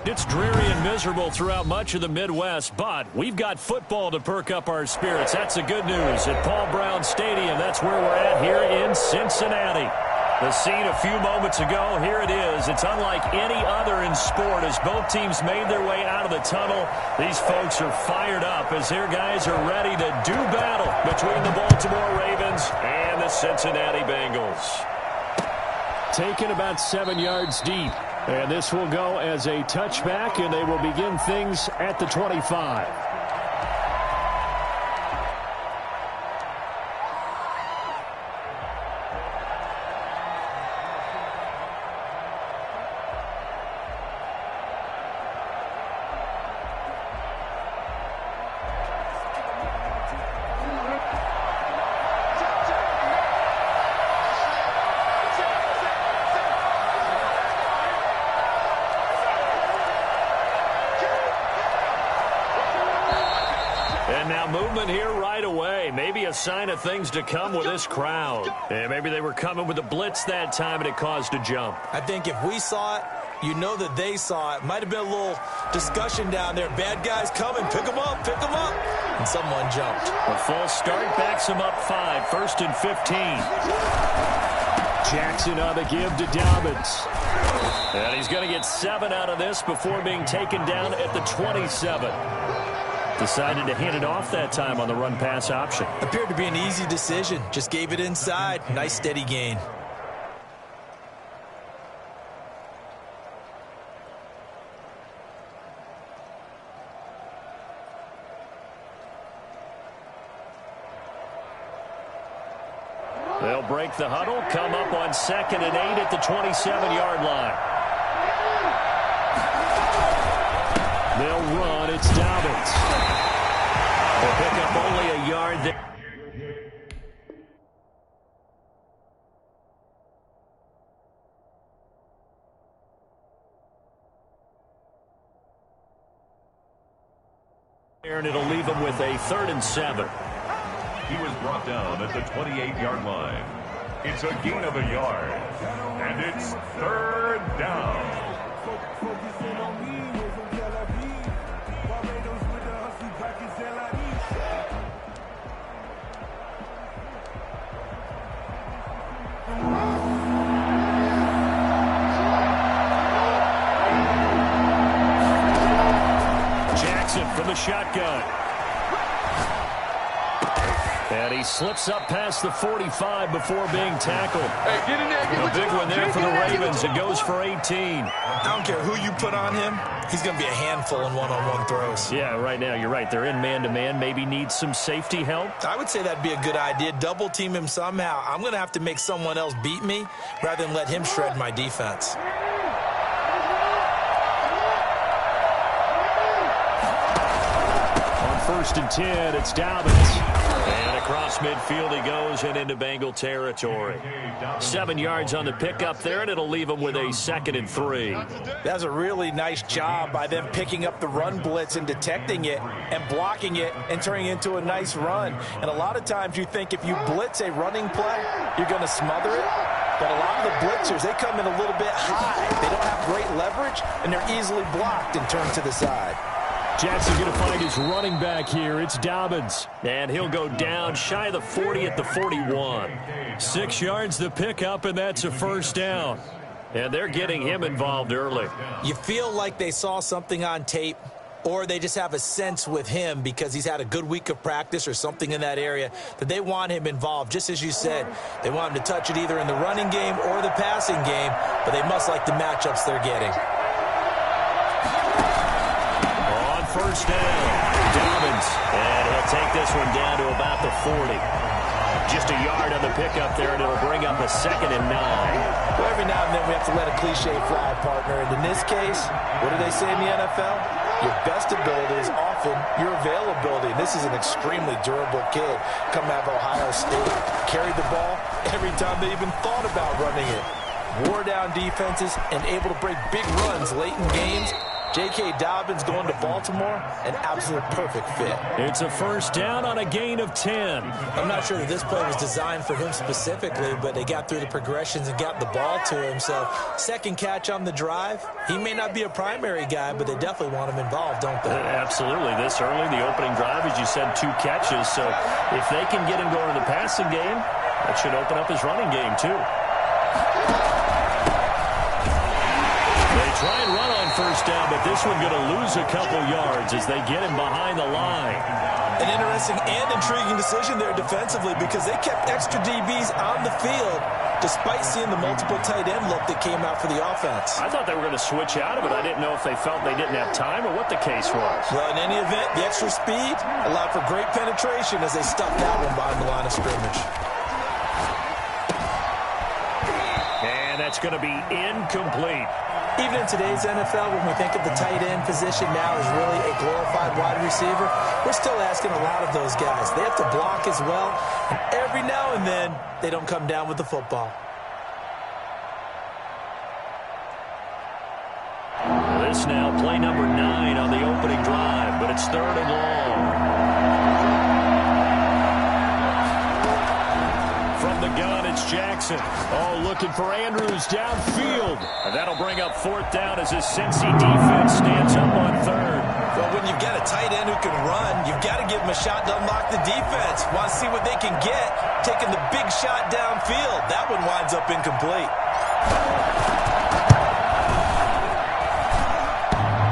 It's dreary and miserable throughout much of the Midwest, but we've got football to perk up our spirits. That's the good news at Paul Brown Stadium. That's where we're at here in Cincinnati. The scene a few moments ago, here it is. It's unlike any other in sport as both teams made their way out of the tunnel. These folks are fired up as their guys are ready to do battle between the Baltimore Ravens and the Cincinnati Bengals. Taken about 7 yards deep. And this will go as a touchback, and they will begin things at the 25. Movement here right away. Maybe a sign of things to come with this crowd. And maybe they were coming with a blitz that time and it caused a jump. I think if we saw it, you know that they saw it. Might have been a little discussion down there. Bad guys coming. Pick them up. Pick them up. And someone jumped. A false start backs them up 5. 1st and 15. Jackson on the give to Dobbins. And he's going to get 7 out of this before being taken down at the 27. Decided to hand it off that time on the run-pass option. Appeared to be an easy decision. Just gave it inside. Nice steady gain. They'll break the huddle, come up on 2nd and 8 at the 27-yard line. They'll run. It's Dobbins. They'll pick up only a yard there. And it'll leave him with a 3rd and 7. He was brought down at the 28-yard line. It's a gain of a yard. And it's 3rd down. From the shotgun. And he slips up past the 45 before being tackled. Hey, get in there. A big one there for the Ravens. It goes for 18. I don't care who you put on him. He's going to be a handful in one-on-one throws. Yeah, right now, you're right. They're in man-to-man. Maybe needs some safety help. I would say that'd be a good idea. Double team him somehow. I'm going to have to make someone else beat me rather than let him shred my defense. First and 10, it's Dobbins. And across midfield he goes and into Bengal territory. 7 yards on the pickup there, and it'll leave him with a 2nd and 3. That's a really nice job by them picking up the run blitz and detecting it and blocking it and turning it into a nice run. And a lot of times you think if you blitz a running play, you're going to smother it. But a lot of the blitzers, they come in a little bit high. They don't have great leverage, and they're easily blocked and turned to the side. Jackson going to find his running back here. It's Dobbins. And he'll go down shy of the 40 at the 41. 6 yards the pickup, and that's a 1st down. And they're getting him involved early. You feel like they saw something on tape, or they just have a sense with him because he's had a good week of practice or something in that area that they want him involved. Just as you said, they want him to touch it either in the running game or the passing game, but they must like the matchups they're getting. First down, Dobbins, and he'll take this one down to about the 40. Just a yard on the pickup there, and it'll bring up a 2nd and 9. Well, every now and then we have to let a cliche fly, partner. And in this case, what do they say in the NFL? Your best ability is often your availability. And this is an extremely durable kid coming out of Ohio State. Carried the ball every time they even thought about running it. Wore down defenses and able to break big runs late in games. J.K. Dobbins going to Baltimore, an absolute perfect fit. It's a first down on a gain of 10. I'm not sure that this play was designed for him specifically, but they got through the progressions and got the ball to him. So second catch on the drive. He may not be a primary guy, but they definitely want him involved, don't they? Absolutely. This early, the opening drive, as you said, 2 catches. So if they can get him going in the passing game, that should open up his running game too. They try and run on first down, but this one going to lose a couple yards as they get him behind the line. An interesting and intriguing decision there defensively because they kept extra DBs on the field despite seeing the multiple tight end look that came out for the offense. I thought they were going to switch out of it. I didn't know if they felt they didn't have time or what the case was. Well, in any event, the extra speed allowed for great penetration as they stuffed that one behind the line of scrimmage. And that's going to be incomplete. Even in today's NFL, when we think of the tight end position now as really a glorified wide receiver, we're still asking a lot of those guys. They have to block as well, and every now and then, they don't come down with the football. This now play number 9 on the opening drive, but it's 3rd and long. From the gun, it's Jackson. Oh, looking for Andrews downfield. And that'll bring up 4th down as his Cincy defense stands up on 3rd. Well, when you've got a tight end who can run, you've got to give him a shot to unlock the defense. Want to see what they can get, taking the big shot downfield. That one winds up incomplete.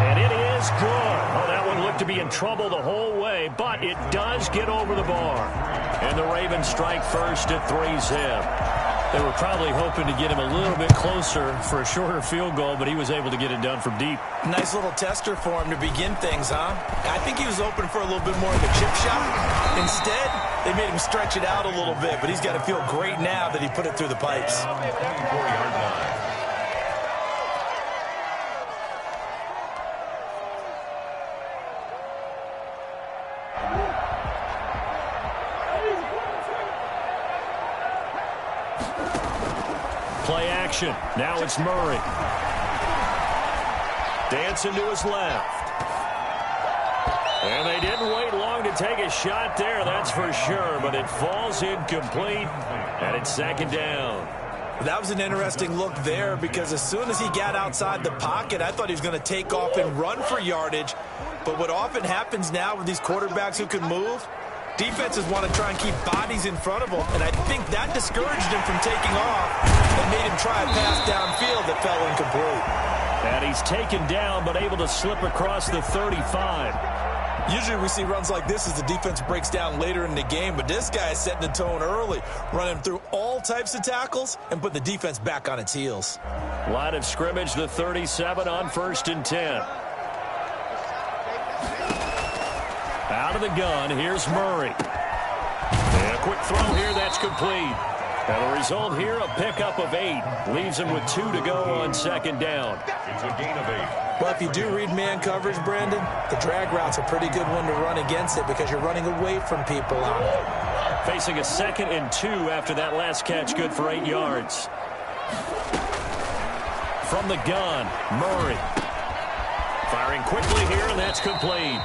And it is good. Oh, that one looked to be in trouble the whole way, but it does get over the bar. And the Ravens strike first at 3-zip. They were probably hoping to get him a little bit closer for a shorter field goal, but he was able to get it done from deep. Nice little tester for him to begin things, huh? I think he was open for a little bit more of a chip shot. Instead, they made him stretch it out a little bit, but he's got to feel great now that he put it through the pipes. Play action. Now it's Murray. Dancing to his left. And they didn't wait long to take a shot there, that's for sure. But it falls incomplete, and it's 2nd down. That was an interesting look there because as soon as he got outside the pocket, I thought he was going to take off and run for yardage. But what often happens now with these quarterbacks who can move, defenses want to try and keep bodies in front of them, and I think that discouraged him from taking off and made him try a pass downfield that fell incomplete. And he's taken down but able to slip across the 35. Usually we see runs like this as the defense breaks down later in the game, but this guy is setting the tone early, running through all types of tackles and put the defense back on its heels. Line of scrimmage, the 37 on 1st and 10. Out of the gun, here's Murray. And a quick throw here, that's complete. And the result here, a pickup of 8. Leaves him with 2 to go on 2nd down. It's a gain of 8. Well, if you do read man coverage, Brandon, the drag route's a pretty good one to run against it because you're running away from people on it. Facing a 2nd and 2 after that last catch, good for 8 yards. From the gun, Murray. Firing quickly here, and that's complete.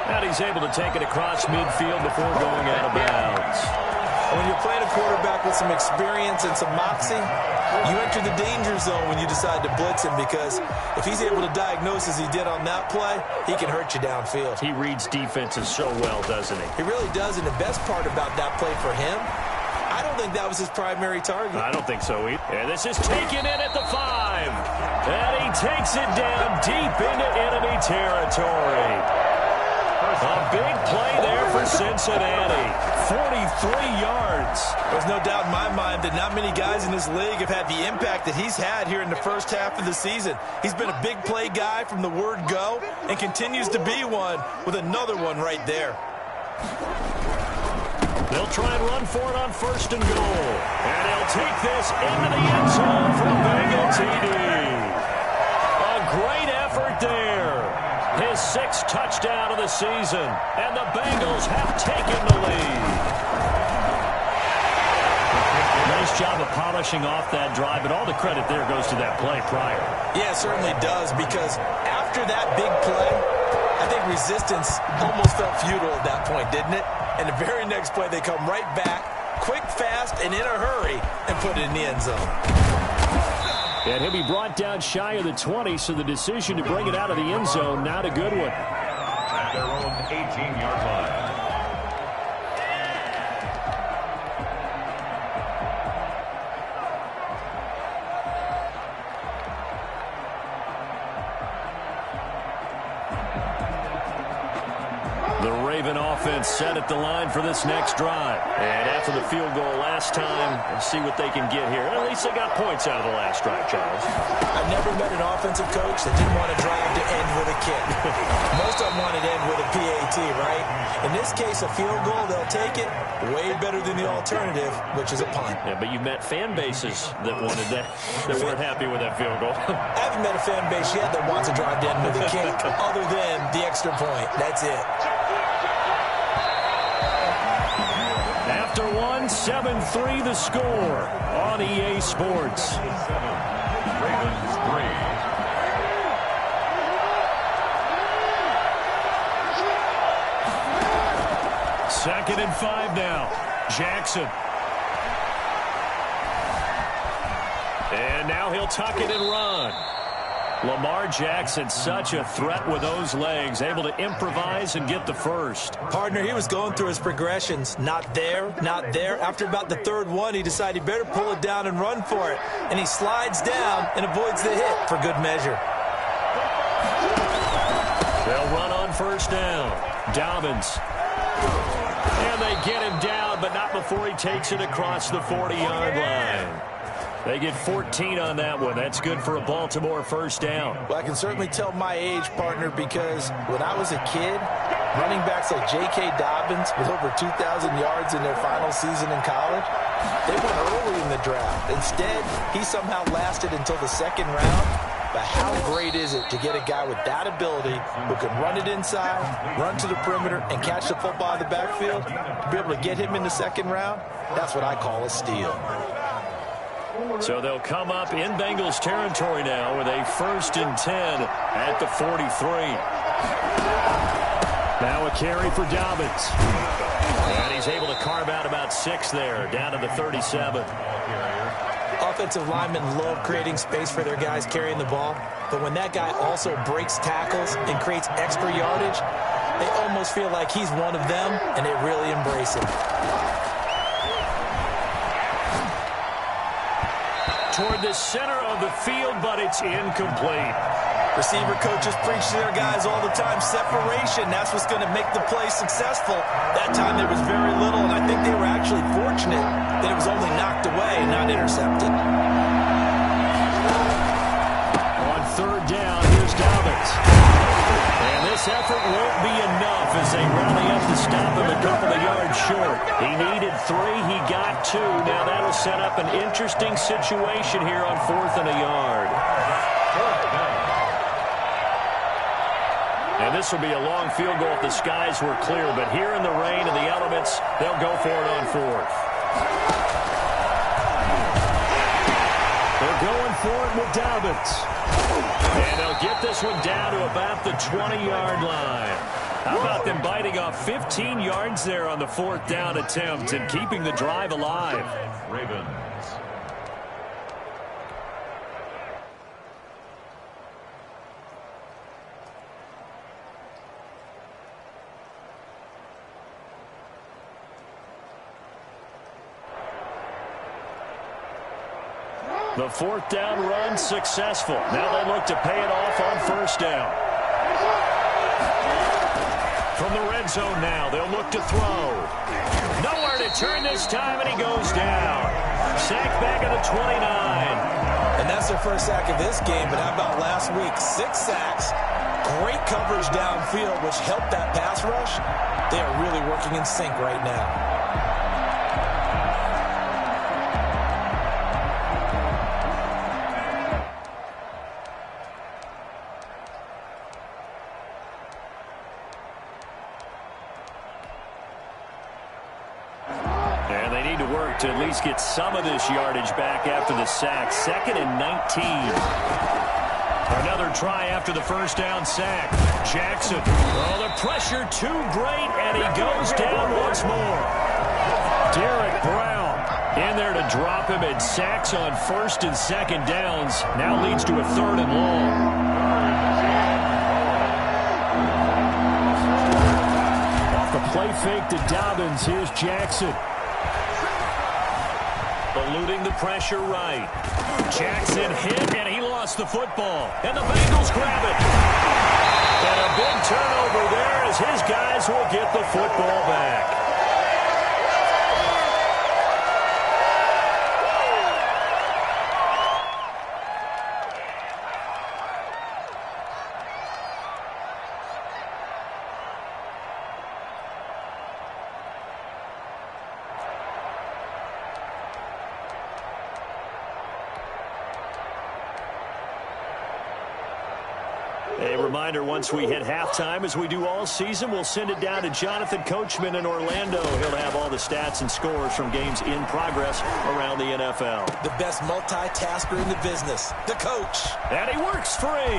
And he's able to take it across midfield before going out of bounds. When you're playing a quarterback with some experience and some moxie, you enter the danger zone when you decide to blitz him because if he's able to diagnose as he did on that play, he can hurt you downfield. He reads defenses so well, doesn't he? He really does, and the best part about that play for him, I don't think that was his primary target. I don't think so either. And this is taken in at the 5. And he takes it down deep into enemy territory. A big play there for Cincinnati. 43 yards. There's no doubt in my mind that not many guys in this league have had the impact that he's had here in the first half of the season. He's been a big play guy from the word go and continues to be one with another one right there. They'll try and run for it on 1st and goal. And he'll take this into the end zone for a Bengal TD. A great effort there. His 6th touchdown of the season, and the Bengals have taken the lead. Nice Nice job of polishing off that drive, but all the credit there goes to that play prior. Yeah, it certainly does, because after that big play, I think resistance almost felt futile at that point, didn't it? And the very next play, they come right back, quick, fast, and in a hurry, and put it in the end zone. And he'll be brought down shy of the 20, so the decision to bring it out of the end zone, not a good one. At their own 18-yard line. Offense set at the line for this next drive. And after the field goal last time, let's see what they can get here. At least they got points out of the last drive, Charles. I've never met an offensive coach that didn't want to drive to end with a kick. Most of them want to end with a PAT, right? In this case, a field goal, they'll take it. Way better than the alternative, which is a punt. Yeah, but you've met fan bases that wanted that, that weren't happy with that field goal. I haven't met a fan base yet that wants to drive to end with a kick other than the extra point. That's it. After 7-3 the score on EA Sports. Ravens 3. Second and 5 now. Jackson. And now he'll tuck it and run. Lamar Jackson, such a threat with those legs, able to improvise and get the first. Partner, he was going through his progressions. Not there, not there. After about the third one, he decided he better pull it down and run for it. And he slides down and avoids the hit for good measure. They'll run on first down. Dobbins. And they get him down, but not before he takes it across the 40-yard line. They get 14 on that one. That's good for a Baltimore first down. Well, I can certainly tell my age, partner, because when I was a kid, running backs like J.K. Dobbins with over 2,000 yards in their final season in college, they went early in the draft. Instead, he somehow lasted until the second round. But how great is it to get a guy with that ability who can run it inside, run to the perimeter, and catch the football in the backfield? To be able to get him in the second round, that's what I call a steal. So they'll come up in Bengals territory now with a 1st and 10 at the 43. Now a carry for Dobbins. And he's able to carve out about 6 there, down to the 37. Offensive linemen love creating space for their guys carrying the ball, but when that guy also breaks tackles and creates extra yardage, they almost feel like he's one of them, and they really embrace him. Toward the center of the field, but it's incomplete. Receiver coaches preach to their guys all the time, separation. That's what's going to make the play successful. That time there was very little, and I think they were actually fortunate that it was only knocked away and not intercepted. On third down, here's Dobbins. And this effort won't be enough as they rally up to stop him a couple of yards short. He needed 3, he got 2. Now that'll set up an interesting situation here on 4th and a yard. And this will be a long field goal if the skies were clear, but here in the rain and the elements, they'll go for it on 4th. They're going for it with Dobbins. And they'll get this one down to about the 20-yard line. How about them biting off 15 yards there on the 4th down attempt and keeping the drive alive? Ravens. The 4th down run successful. Now they look to pay it off on first down. From the red zone now, they'll look to throw. Nowhere to turn this time, and he goes down. Sacked back at the 29. And that's their first sack of this game, but how about last week? 6 sacks, great coverage downfield, which helped that pass rush. They are really working in sync right now. need to work to at least get some of this yardage back after the sack. 2nd and 19. Another try after the first down sack. Jackson. Oh, the pressure too great, and he goes down once more. Derek Brown in there to drop him, and sacks on 1st and 2nd downs. Now leads to a 3rd and long. Play fake to Dobbins. Here's Jackson. Eluding the pressure right. Jackson hit, and he lost the football. And the Bengals grab it. And a big turnover there as his guys will get the football back. A reminder, once we hit halftime, as we do all season, we'll send it down to Jonathan Coachman in Orlando. He'll have all the stats and scores from games in progress around the NFL. The best multitasker in the business, the coach. And he works free.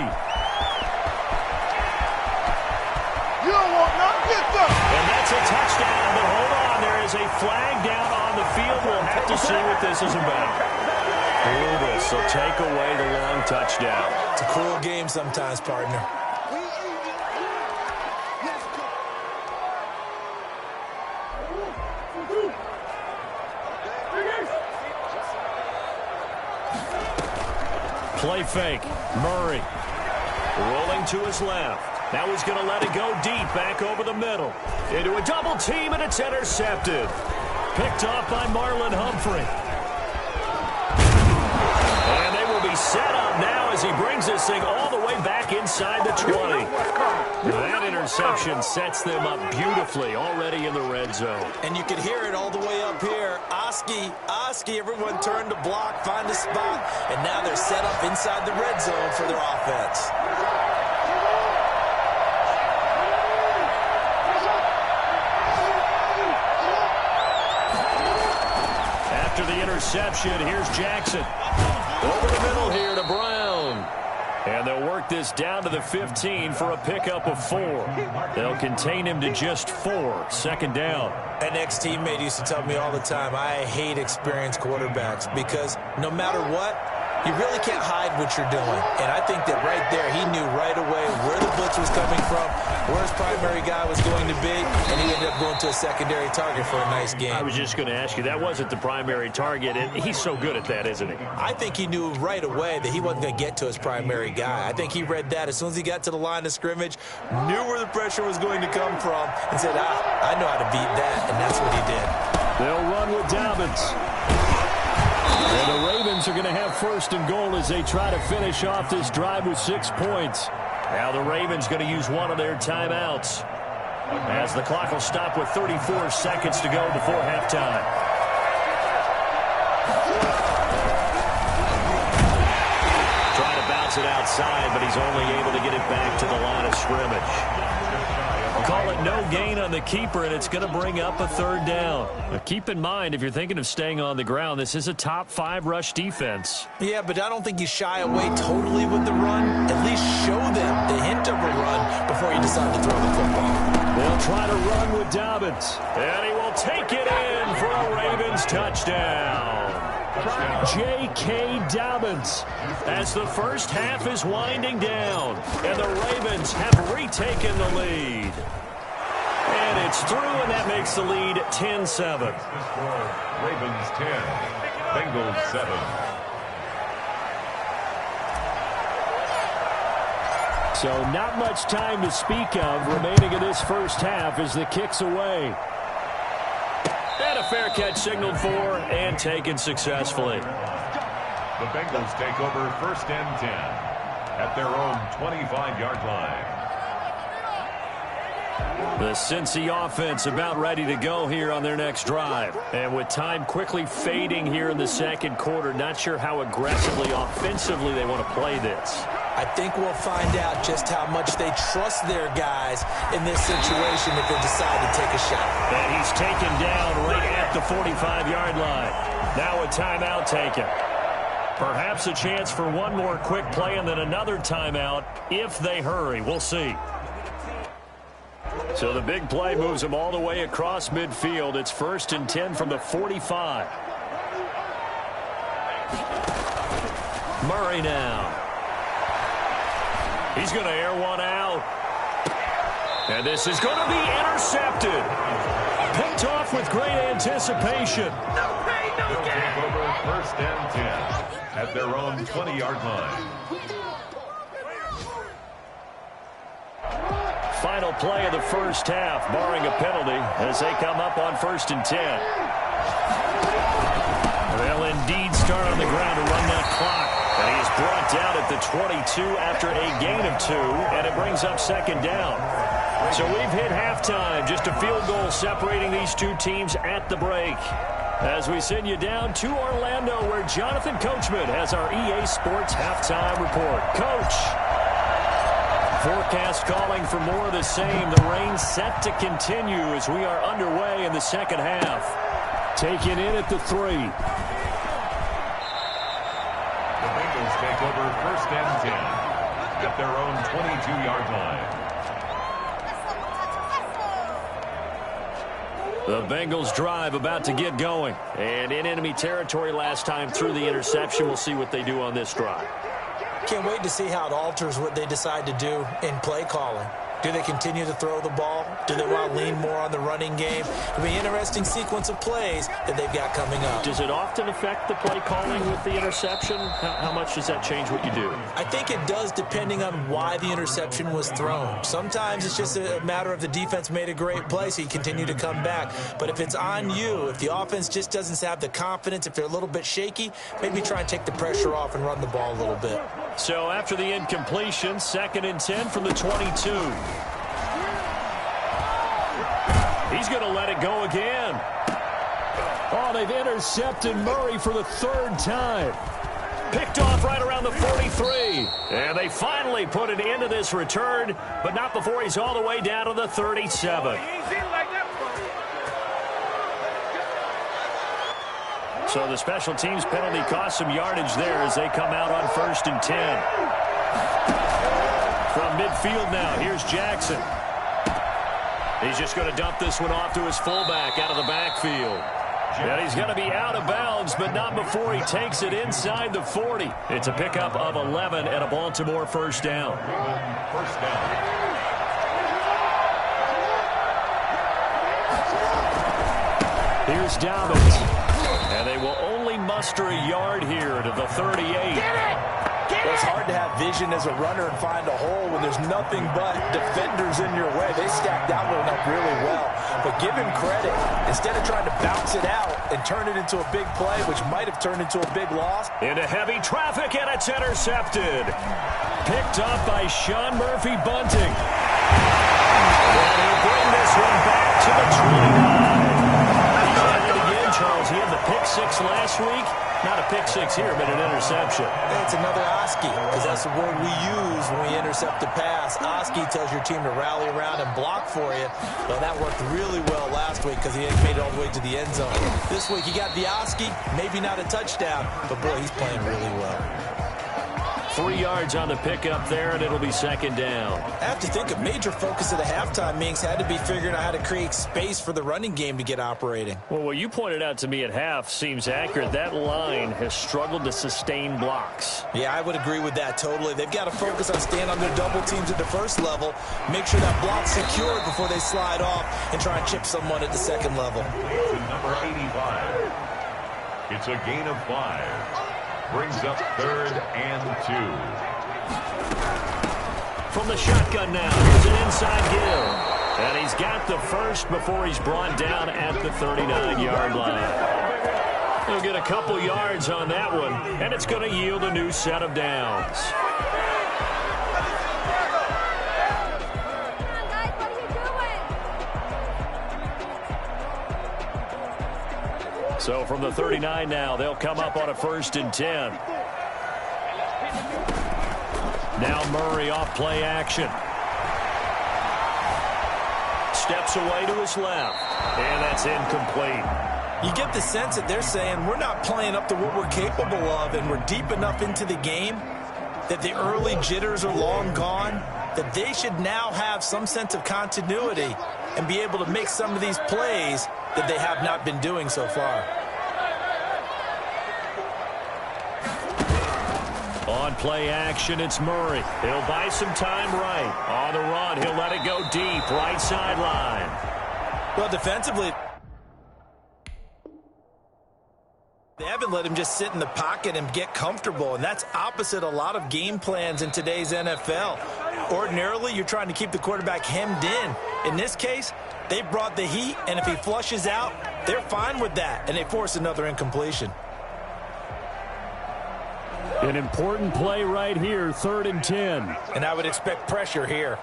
You don't want nothing, get them. And that's a touchdown, but hold on. There is a flag down on the field. We'll have to see what this is about. This will take away the long touchdown. It's a cool game sometimes, partner. Play fake. Murray rolling to his left. Now he's going to let it go deep back over the middle. Into a double team, and it's intercepted. Picked off by Marlon Humphrey. And they will be set up now as he brings this thing all the way back inside the 20. That interception sets them up beautifully already in the red zone. And you can hear it all the way up here. Oski, everyone turned to block, find a spot, and now they're set up inside the red zone for their offense. After the interception, here's Jackson. Over the middle here to Brown. And they'll work this down to the 15 for a pickup of 4. They'll contain him to just 4. 2nd down. An ex-teammate used to tell me all the time, I hate experienced quarterbacks because no matter what, you really can't hide what you're doing. And I think that right there, he knew right away where the blitz was coming from, where his primary guy was going to be, and he ended up going to a secondary target for a nice game. I was just going to ask you, that wasn't the primary target, and he's so good at that, isn't he? I think he knew right away that he wasn't going to get to his primary guy. I think he read that as soon as he got to the line of scrimmage, knew where the pressure was going to come from, and said, I know how to beat that, and that's what he did. They'll run with Dobbins. And the Ravens are going to have 1st and goal as they try to finish off this drive with 6 points. Now the Ravens going to use one of their timeouts as the clock will stop with 34 seconds to go before halftime. Trying to bounce it outside, but he's only able to get it back to the line of scrimmage. Call it no gain on the keeper, and it's going to bring up a 3rd down. But keep in mind, if you're thinking of staying on the ground, this is a top 5 rush defense. Yeah, but I don't think you shy away totally with the run. At least show them the hint of a run before you decide to throw the football. They'll try to run with Dobbins. And he will take it in for a Ravens touchdown. J.K. Dobbins as the first half is winding down. And the Ravens have retaken the lead. And it's through, and that makes the lead 10-7. Ravens 10, Bengals 7. So not much time to speak of remaining in this first half as the kick's away. And a fair catch signaled for and taken successfully. The Bengals take over 1st and 10 at their own 25-yard line. The Cincy offense about ready to go here on their next drive. And with time quickly fading here in the 2nd quarter, not sure how aggressively, offensively they want to play this. I think we'll find out just how much they trust their guys in this situation if they decide to take a shot. And he's taken down right at the 45-yard line. Now a timeout taken. Perhaps a chance for one more quick play and then another timeout if they hurry. We'll see. So the big play moves them all the way across midfield. It's 1st and 10 from the 45. Murray now. He's going to air one out. And this is going to be intercepted. Picked off with great anticipation. They'll take over 1st and 10 at their own 20-yard line. Final play of the first half, barring a penalty, as they come up on 1st and 10. They'll indeed start on the ground to run that clock. And he is brought down at the 22 after a gain of 2, and it brings up 2nd down. So we've hit halftime, just a field goal separating these two teams at the break. As we send you down to Orlando, where Jonathan Coachman has our EA Sports halftime report. Coach. Forecast calling for more of the same. The rain set to continue as we are underway in the second half. Taken in at the 3. The Bengals take over 1st and 10 at their own 22-yard line. The Bengals drive about to get going. And in enemy territory last time through the interception. We'll see what they do on this drive. Can't wait to see how it alters what they decide to do in play calling. Do they continue to throw the ball? Do they want to lean more on the running game? It'll be an interesting sequence of plays that they've got coming up. Does it often affect the play calling with the interception? How much does that change what you do? I think it does depending on why the interception was thrown. Sometimes it's just a matter of the defense made a great play, so you continue to come back. But if it's on you, if the offense just doesn't have the confidence, if they're a little bit shaky, maybe try and take the pressure off and run the ball a little bit. So after the incompletion, 2nd and 10 from the 22. He's going to let it go again. Oh, they've intercepted Murray for the 3rd time. Picked off right around the 43. And they finally put it into this return, but not before he's all the way down to the 37. So the special teams penalty cost some yardage there as they come out on 1st and 10. From midfield now, here's Jackson. He's just going to dump this one off to his fullback out of the backfield. And he's going to be out of bounds, but not before he takes it inside the 40. It's a pickup of 11 and a Baltimore 1st down. First down. Here's Dobbins. And they will only muster a yard here to the 38. Well, it's hard to have vision as a runner and find a hole when there's nothing but defenders in your way. They stacked that one up really well. But give him credit. Instead of trying to bounce it out and turn it into a big play, which might have turned into a big loss. Into heavy traffic, and it's intercepted. Picked up by Sean Murphy Bunting. And he'll bring this one back to the 29. He's at it again, Charles. He had the pick 6 last week. Not a pick 6 here, but an interception. It's another Oski, because that's the word we use when we intercept a pass. Oski tells your team to rally around and block for you. Well, that worked really well last week because he made it all the way to the end zone. This week, he got the Oski, maybe not a touchdown, but boy, he's playing really well. 3 yards on the pickup there, and it'll be 2nd down. I have to think a major focus of the halftime meetings had to be figuring out how to create space for the running game to get operating. Well, what you pointed out to me at half seems accurate. That line has struggled to sustain blocks. Yeah, I would agree with that totally. They've got to focus on staying on their double teams at the first level, make sure that block's secured before they slide off and try and chip someone at the second level. Number 85. It's a gain of 5. Brings up 3rd and 2. From the shotgun now, here's an inside give. And he's got the first before he's brought down at the 39-yard line. He'll get a couple yards on that one, and it's going to yield a new set of downs. So from the 39 now, they'll come up on a 1st and 10. Now Murray off play action. Steps away to his left. And that's incomplete. You get the sense that they're saying we're not playing up to what we're capable of, and we're deep enough into the game that the early jitters are long gone, that they should now have some sense of continuity and be able to make some of these plays that they have not been doing so far. On play action, it's Murray. He'll buy some time right. On the run, he'll let it go deep, right sideline. Well, defensively, they haven't let him just sit in the pocket and get comfortable, and that's opposite a lot of game plans in today's NFL. Ordinarily, you're trying to keep the quarterback hemmed in. In this case, they brought the heat, and if he flushes out, they're fine with that, and they force another incompletion. An important play right here, 3rd and 10. And I would expect pressure here.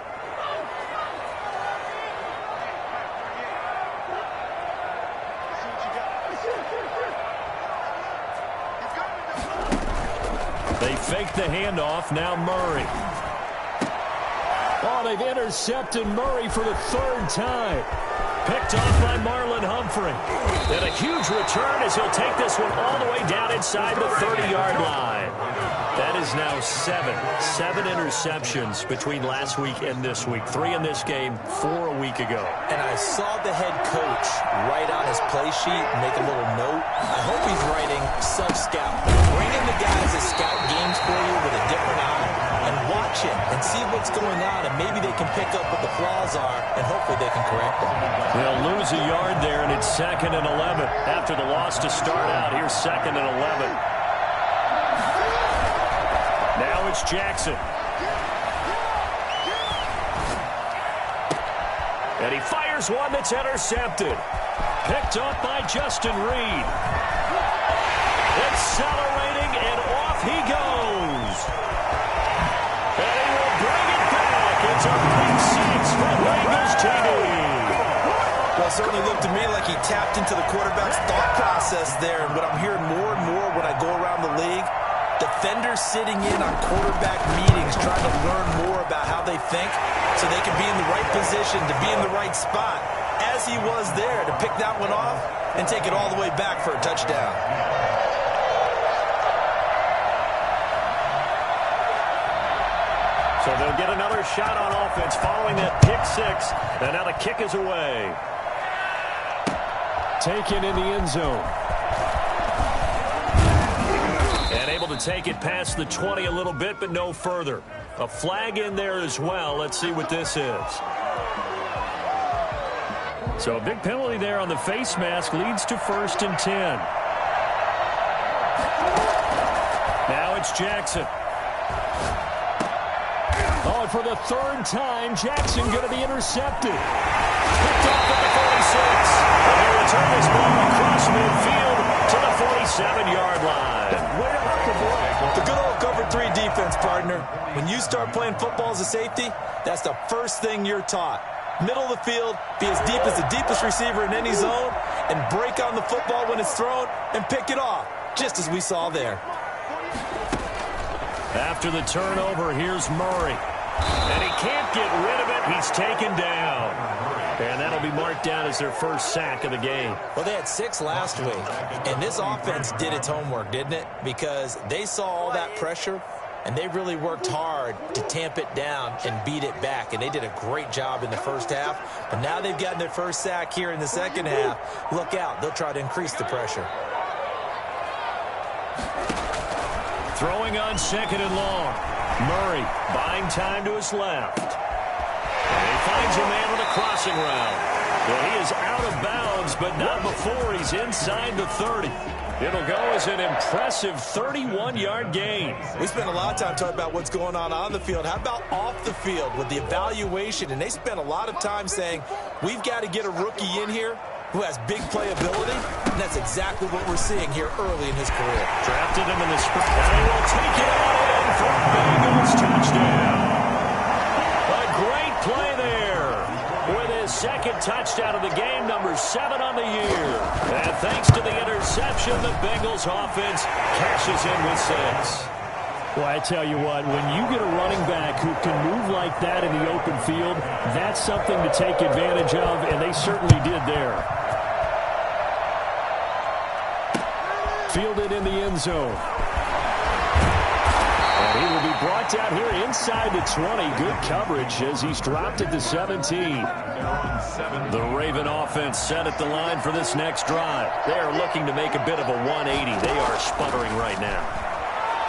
They fake the handoff, now Murray. Oh, they've intercepted Murray for the 3rd time. Picked off by Marlon Humphrey. And a huge return as he'll take this one all the way down inside the 30-yard line. That is now 7 interceptions between last week and this week. 3 in this game, 4 a week ago. And I saw the head coach write on his play sheet, make a little note. I hope he's writing self-scout. Bring in the guys that scout games for you with a different eye and watch it and see what's going on, and maybe they can pick up what the flaws are, and hopefully they can correct them. They'll lose a yard there, and it's 2nd and 11. After the loss to start out, here's 2nd and 11. Now it's Jackson. And he fires one that's intercepted. Picked up by Justin Reed. Accelerating, and off he goes. And he will bring it back. It's a big 6 for Bengals TD. Well, it certainly looked to me like he tapped into the quarterback's thought process there. And what I'm hearing more and more when I go around the league, defenders sitting in on quarterback meetings trying to learn more about how they think so they can be in the right position to be in the right spot, as he was there, to pick that one off and take it all the way back for a touchdown. So they'll get another shot on offense following that pick 6. And now the kick is away. Taken in the end zone. And able to take it past the 20 a little bit, but no further. A flag in there as well. Let's see what this is. So a big penalty there on the face mask leads to 1st and 10. Now it's Jackson. Oh, and for the 3rd time, Jackson going to be intercepted. Picked off at the 46. And they return this ball across midfield to the 47-yard line. Way off the ball. The good old cover 3 defense, partner. When you start playing football as a safety, that's the first thing you're taught. Middle of the field, be as deep as the deepest receiver in any zone, and break on the football when it's thrown and pick it off, just as we saw there. After the turnover, here's Murray. And he can't get rid of it. He's taken down. And that'll be marked down as their first sack of the game. Well, they had 6 last week, and this offense did its homework, didn't it? Because they saw all that pressure, and they really worked hard to tamp it down and beat it back. And they did a great job in the first half. But now they've gotten their first sack here in the second half. Look out. They'll try to increase the pressure. Throwing on 2nd and long. Murray buying time to his left. And he finds a man with a crossing route. Well, he is out of bounds, but not before he's inside the 30. It'll go as an impressive 31-yard gain. We spent a lot of time talking about what's going on the field. How about off the field with the evaluation? And they spent a lot of time saying, we've got to get a rookie in here who has big playability, and that's exactly what we're seeing here early in his career. Drafted him in the spring, and he will take it all in for a Bengals touchdown. A great play there with his 2nd touchdown of the game, number 7 on the year. And thanks to the interception, the Bengals offense cashes in with 6. Well, I tell you what, when you get a running who can move like that in the open field, that's something to take advantage of, and they certainly did there. Fielded in the end zone. And he will be brought down here inside the 20. Good coverage as he's dropped at the 17. The Raven offense set at the line for this next drive. They are looking to make a bit of a 180. They are sputtering right now.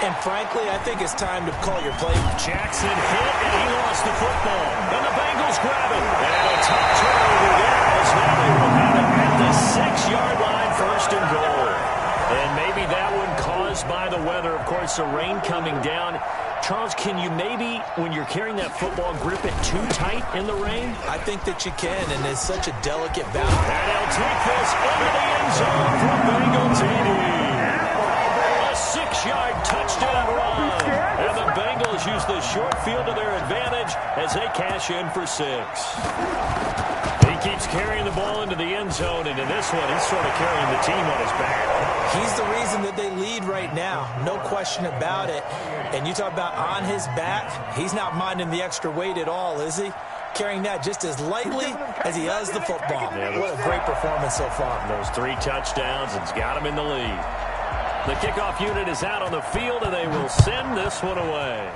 And frankly, I think it's time to call your play. Jackson hit, and he lost the football. And the Bengals grab it. And a tough turnover there as now they will have it at the 6-yard line, first and goal. And maybe that one caused by the weather. Of course, the rain coming down. Charles, can you maybe, when you're carrying that football, grip it too tight in the rain? I think that you can, and it's such a delicate balance. And he'll take this into the end zone for Bengal TD. A 6-yard touchdown run. And the Bengals use the short field to their advantage as they cash in for 6. He keeps carrying the ball into the end zone, and in this one, he's sort of carrying the team on his back. He's the reason that they lead right now. No question about it. And you talk about on his back, he's not minding the extra weight at all, is he? Carrying that just as lightly as he does the football. Yeah, what a great performance so far. Those 3 touchdowns, it's got him in the lead. The kickoff unit is out on the field, and they will send this one away.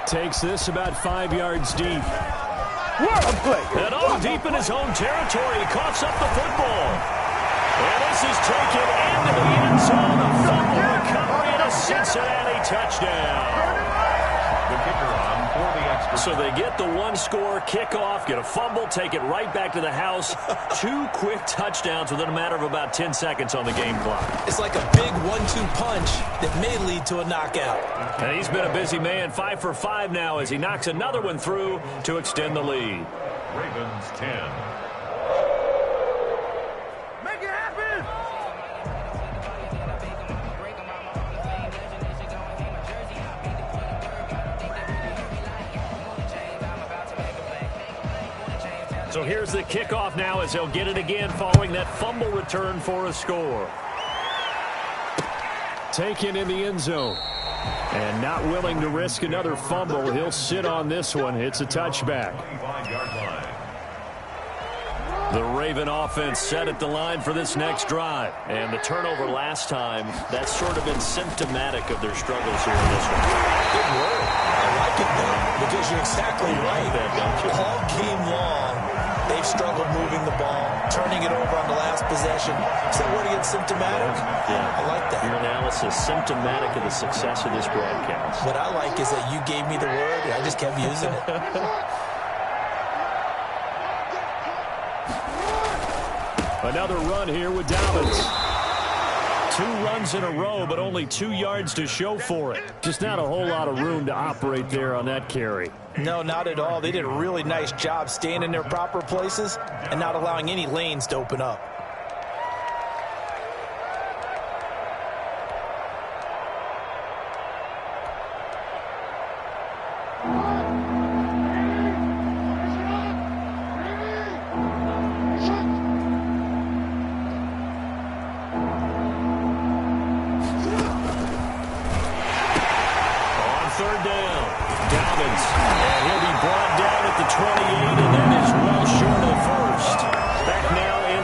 Takes this about 5 yards deep. And all deep in his own territory, he coughs up the football. And this is taken into the end zone. A fumble recovery and a Cincinnati touchdown. The kicker on for the extra. So they get the 1-score kickoff, get a fumble, take it right back to the house. 2 quick touchdowns within a matter of about 10 seconds on the game clock. It's like a big 1-2 punch that may lead to a knockout. And he's been a busy man, 5 for 5 now as he knocks another one through to extend the lead. Ravens 10. Make it happen! So here's the kickoff now as they'll get it again following that fumble return for a score. Taken in the end zone. And not willing to risk another fumble. He'll sit on this one. It's a touchback. 25-yard line. The Raven offense set at the line for this next drive. And the turnover last time, that's sort of been symptomatic of their struggles here in this one. Good word. I like it, though, because you're exactly right. All game long, they've struggled moving the ball, turning it over on the last possession. Is that word again, symptomatic? Yeah. I like that. Your analysis, symptomatic of the success of this broadcast. What I like is that you gave me the word, and I just kept using it. Another run here with Dobbins. 2 runs in a row, but only 2 yards to show for it. Just not a whole lot of room to operate there on that carry. No, not at all. They did a really nice job staying in their proper places and not allowing any lanes to open up.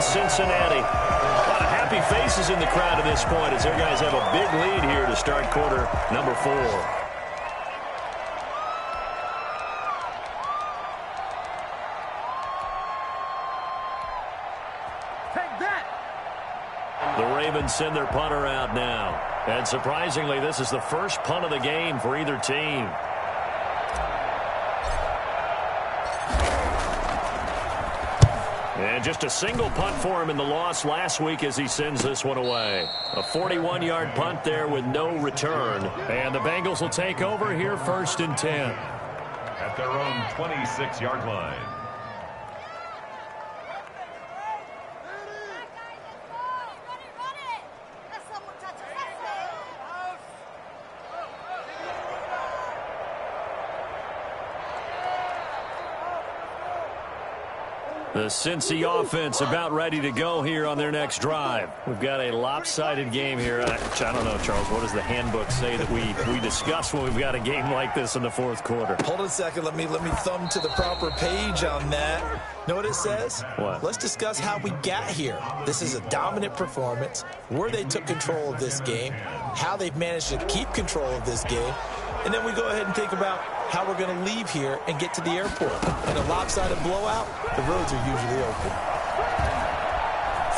Cincinnati. A lot of happy faces in the crowd at this point as their guys have a big lead here to start quarter number 4. Take that! The Ravens send their punter out now. And surprisingly, this is the first punt of the game for either team. And just a single punt for him in the loss last week as he sends this one away. A 41-yard punt there with no return. And the Bengals will take over here 1st and 10. At their own 26-yard line. The Cincy offense about ready to go here on their next drive. We've got a lopsided game here. I don't know, Charles, what does the handbook say that we discuss when we've got a game like this in the fourth quarter? Hold on a second. Let me thumb to the proper page on that. Know what it says? What? Let's discuss how we got here. This is a dominant performance, where they took control of this game, how they've managed to keep control of this game, and then we go ahead and think about how we're going to leave here and get to the airport. In a lopsided blowout, the roads are usually open.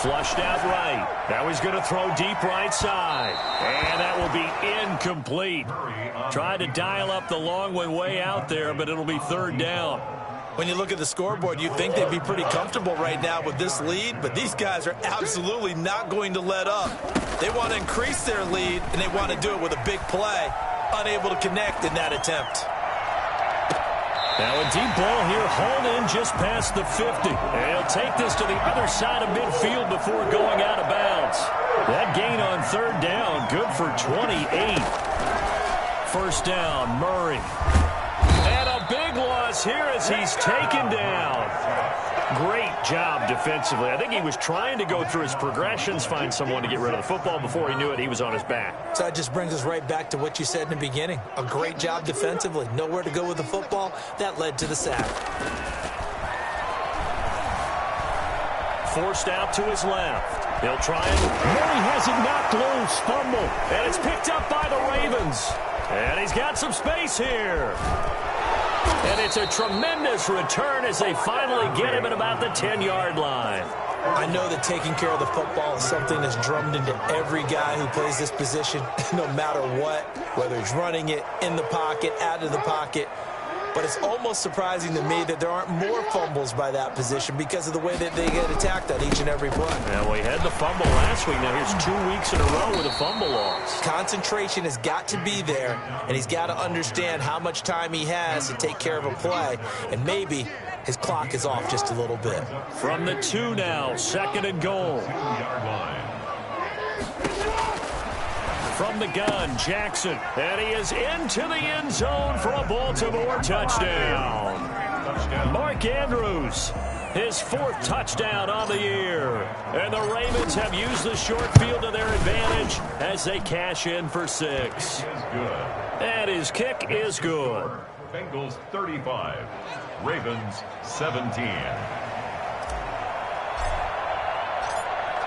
Flushed out right. Now he's going to throw deep right side. And that will be incomplete. Tried to dial up the long one way out there, but it'll be third down. When you look at the scoreboard, you'd think they'd be pretty comfortable right now with this lead, but these guys are absolutely not going to let up. They want to increase their lead, and they want to do it with a big play. Unable to connect in that attempt. Now a deep ball here, hauled in just past the 50. And he'll take this to the other side of midfield before going out of bounds. That gain on third down, good for 28. First down, Murray. And a big loss here as he's taken down. Great job defensively. I think he was trying to go through his progressions, find someone to get rid of the football. Before he knew it, he was on his back. So that just brings us right back to what you said in the beginning. A great job defensively. Nowhere to go with the football. That led to the sack. Forced out to his left. He'll try and Murray has it knocked loose. Fumble. And it's picked up by the Ravens. And he's got some space here. And it's a tremendous return as they finally get him at about the 10-yard line. I know that taking care of the football is something that's drummed into every guy who plays this position, no matter what, whether he's running it, in the pocket, out of the pocket. But it's almost surprising to me that there aren't more fumbles by that position because of the way that they get attacked on each and every play. Yeah, well, he had the fumble last week. Now here's 2 weeks in a row with a fumble loss. Concentration has got to be there, and he's got to understand how much time he has to take care of a play, and maybe his clock is off just a little bit. From the 2 now, second and goal. From the gun, Jackson, and he is into the end zone for a Baltimore touchdown. Mark Andrews, his 4th touchdown on the year. And the Ravens have used the short field to their advantage as they cash in for 6. And his kick is good. Bengals 35, Ravens 17.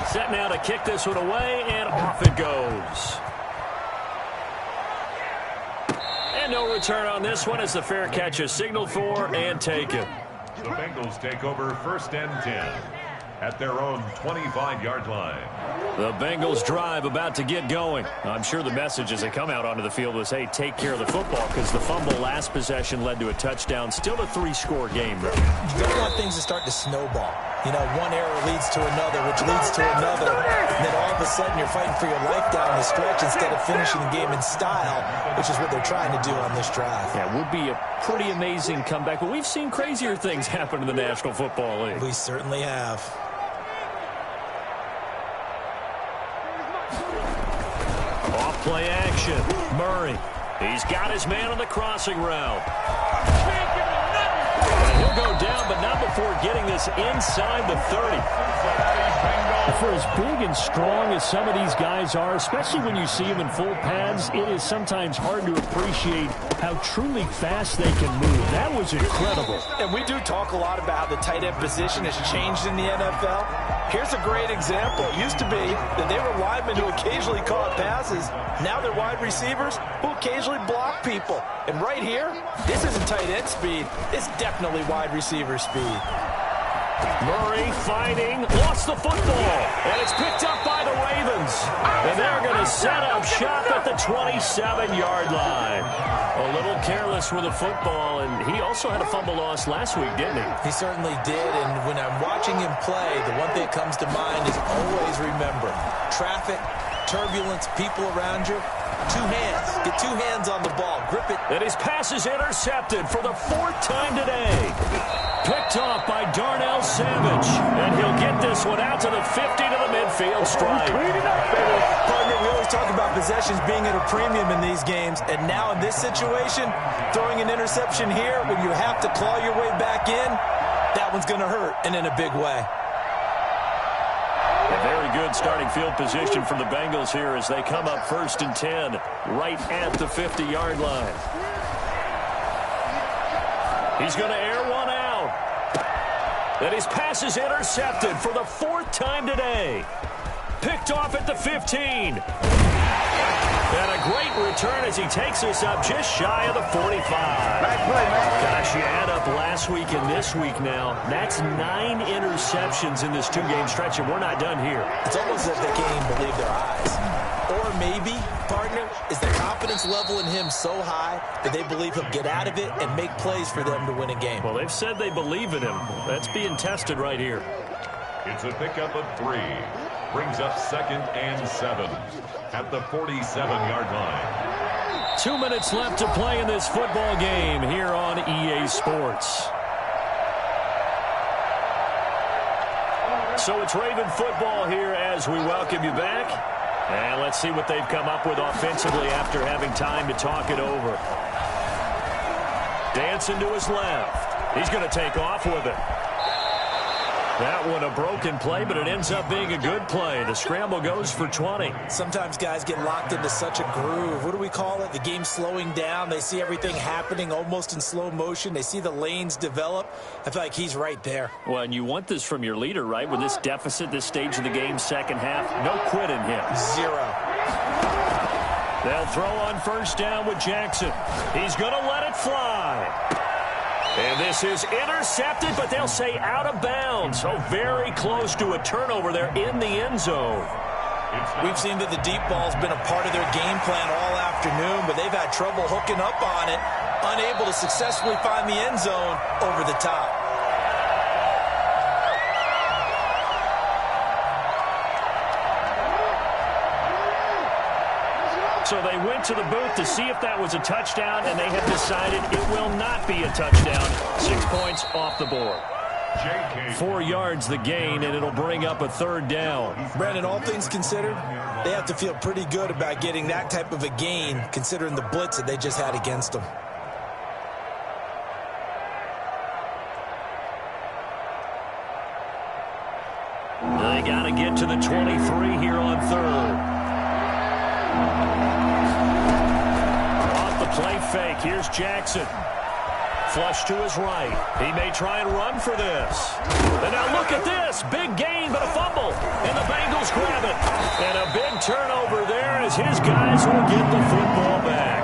Set now to kick this one away, and off it goes. And no return on this one as the fair catch is signaled for and taken. The Bengals take over first and 10 at their own 25-yard line. The Bengals drive about to get going. I'm sure the message as they come out onto the field was, hey, take care of the football, because the fumble last possession led to a touchdown. Still a 3-score game, though. You don't want things to start to snowball. You know, one error leads to another, which leads to another. And then all of a sudden you're fighting for your life down the stretch instead of finishing the game in style, which is what they're trying to do on this drive. Yeah, it would be a pretty amazing comeback, but we've seen crazier things happen in the National Football League. We certainly have. Off play action. Murray. He's got his man on the crossing route. And he'll go down, but not before getting this inside the 30. For as big and strong as some of these guys are, especially when you see them in full pads, it is sometimes hard to appreciate how truly fast they can move. That was incredible. And we do talk a lot about how the tight end position has changed in the NFL. Here's a great example. It used to be that they were linemen who occasionally caught passes. Now they're wide receivers who occasionally block people. And right here, this isn't tight end speed. It's definitely wide receiver speed. Murray fighting, lost the football, and it's picked up by the Ravens. And they're going to set up shop at the 27-yard line. A little careless with the football, and he also had a fumble loss last week, didn't he? He certainly did, and when I'm watching him play, the one thing that comes to mind is always remember, traffic, turbulence, people around you, 2 hands. Get 2 hands on the ball. Grip it. And his pass is intercepted for the 4th time today. Picked off by Darnell Savage. And he'll get this one out to the 50 to the midfield stripe. Partner, we always talk about possessions being at a premium in these games. And now in this situation, throwing an interception here when you have to claw your way back in, That one's going to hurt, and in a big way. A very good starting field position for the Bengals here as they come up 1st and 10 right at the 50-yard line. He's going to air one out. And his pass is intercepted for the 4th time today. Picked off at the 15. And a great return as he takes us up just shy of the 45. Gosh, you add up last week and this week now. That's 9 interceptions in this 2-game stretch, and we're not done here. It's almost as if they can't even believe their eyes. Or maybe, partner, is the confidence level in him so high that they believe he'll get out of it and make plays for them to win a game. Well, they've said they believe in him. That's being tested right here. It's a pickup of 3. Brings up 2nd and 7 at the 47-yard line. 2 minutes left to play in this football game here on EA Sports. So it's Raven football here as we welcome you back. And let's see what they've come up with offensively after having time to talk it over. Dancing to his left. He's going to take off with it. That one a broken play, but it ends up being a good play. The scramble goes for 20. Sometimes guys get locked into such a groove. What do we call it? The game's slowing down. They see everything happening almost in slow motion. They see the lanes develop. I feel like he's right there. Well, and you want this from your leader, right? With this deficit, this stage of the game, second half, no quit in him. 0. They'll throw on 1st down with Jackson. He's going to let it fly. And this is intercepted, but they'll say out of bounds. So very close to a turnover there in the end zone. We've seen that the deep ball's been a part of their game plan all afternoon, but they've had trouble hooking up on it, unable to successfully find the end zone over the top. So they went to the booth to see if that was a touchdown, and they have decided it will not be a touchdown. 6 points off the board. 4 yards the gain, and it'll bring up a 3rd down. Brandon, all things considered, they have to feel pretty good about getting that type of a gain, considering the blitz that they just had against them. They got to get to the 23 here on 3rd. Play fake. Here's Jackson. Flush to his right. He may try and run for this. And now look at this. Big gain, but a fumble. And the Bengals grab it. And a big turnover there as his guys will get the football back.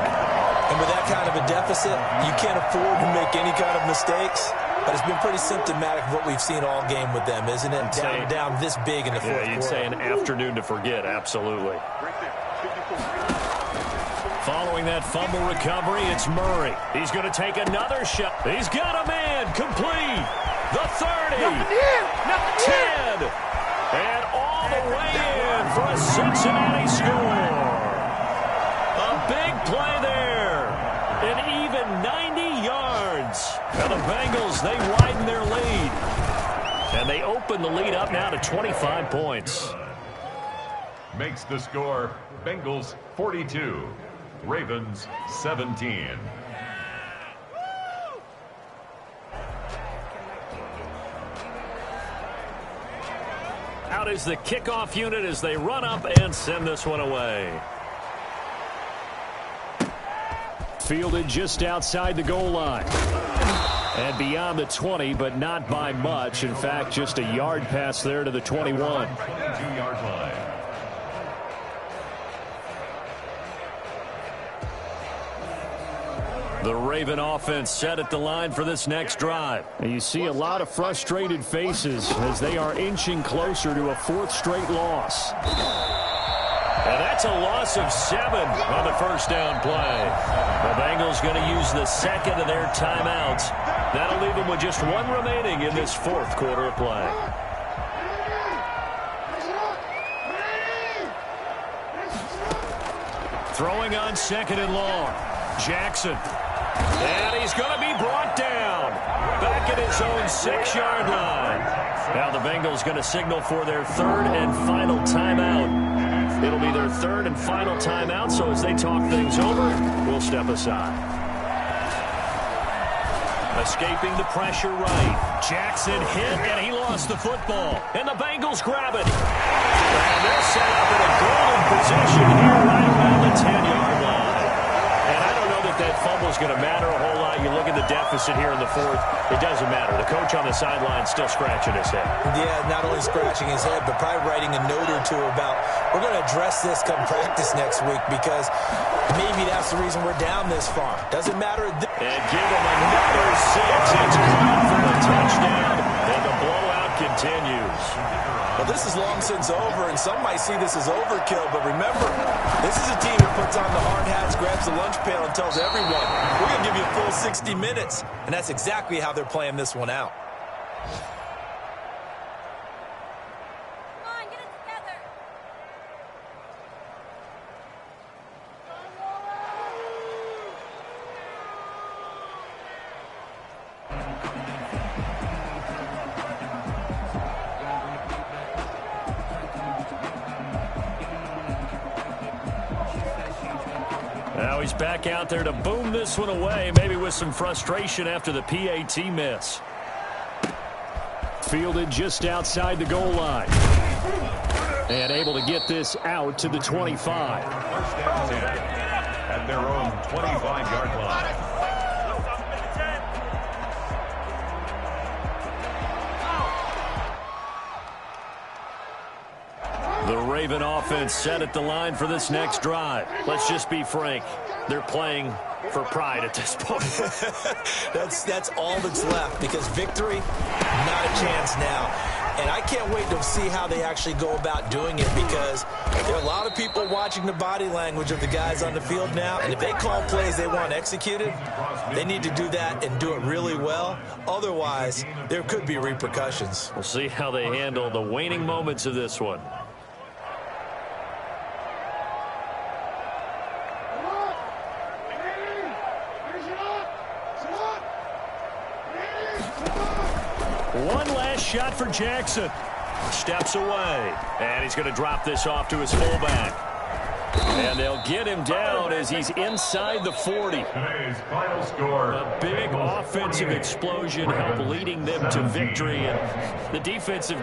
And with that kind of a deficit, you can't afford to make any kind of mistakes. But it's been pretty symptomatic of what we've seen all game with them, isn't it? Down this big in the fourth quarter. Yeah, you'd say an afternoon to forget. Absolutely. Following that fumble recovery, it's Murray. He's going to take another shot. He's got a man complete. The 30. 10. And all the way in for a Cincinnati score. A big play there. An even 90 yards. And the Bengals, they widen their lead. And they open the lead up now to 25 points. Makes the score Bengals 42. Ravens 17. Out is the kickoff unit as they run up and send this one away. Fielded just outside the goal line. And beyond the 20, but not by much. In fact, just a yard pass there to the 21. 2-yard line. The Raven offense set at the line for this next drive. And you see a lot of frustrated faces as they are inching closer to a 4th straight loss. And that's a loss of 7 on the 1st down play. The Bengals going to use the 2nd of their timeouts. That'll leave them with just 1 remaining in this 4th quarter of play. Throwing on 2nd and long. Jackson. And he's going to be brought down. Back at his own 6-yard line. Now the Bengals going to signal for their 3rd and final timeout. It'll be their 3rd and final timeout, so as they talk things over, we'll step aside. Escaping the pressure right. Jackson hit, and he lost the football. And the Bengals grab it. And they're set up in a golden position here right around the 10-yard line. And I don't know that that fumble is going to matter a whole lot. You look at the deficit here in the fourth, it doesn't matter. The coach on the sideline still scratching his head. Yeah, not only scratching his head, but probably writing a note or two about, we're going to address this come practice next week because maybe that's the reason we're down this far. Doesn't matter. And give him another 6. It's caught for a touchdown, and the blowout continues. Well, this is long since over, and some might see this as overkill, but remember, this is a team that puts on the hard hats, grabs the lunch pail, and tells everyone, we're going to give you a full 60 minutes. And that's exactly how they're playing this one out. Come on, get it together. Now he's back out there to boom this one away, maybe with some frustration after the PAT miss. Fielded just outside the goal line. And able to get this out to the 25. First down 10 at their own 25-yard line. The Raven offense set at the line for this next drive. Let's just be frank. They're playing for pride at this point. That's all that's left because victory, not a chance now. And I can't wait to see how they actually go about doing it because there are a lot of people watching the body language of the guys on the field now. And if they call plays they want executed, they need to do that and do it really well. Otherwise, there could be repercussions. We'll see how they handle the waning moments of this one. One last shot for Jackson. Steps away. And he's going to drop this off to his fullback. And they'll get him down as he's inside the 40. Today's final score. A big offensive explosion helped leading them to victory. And the defensive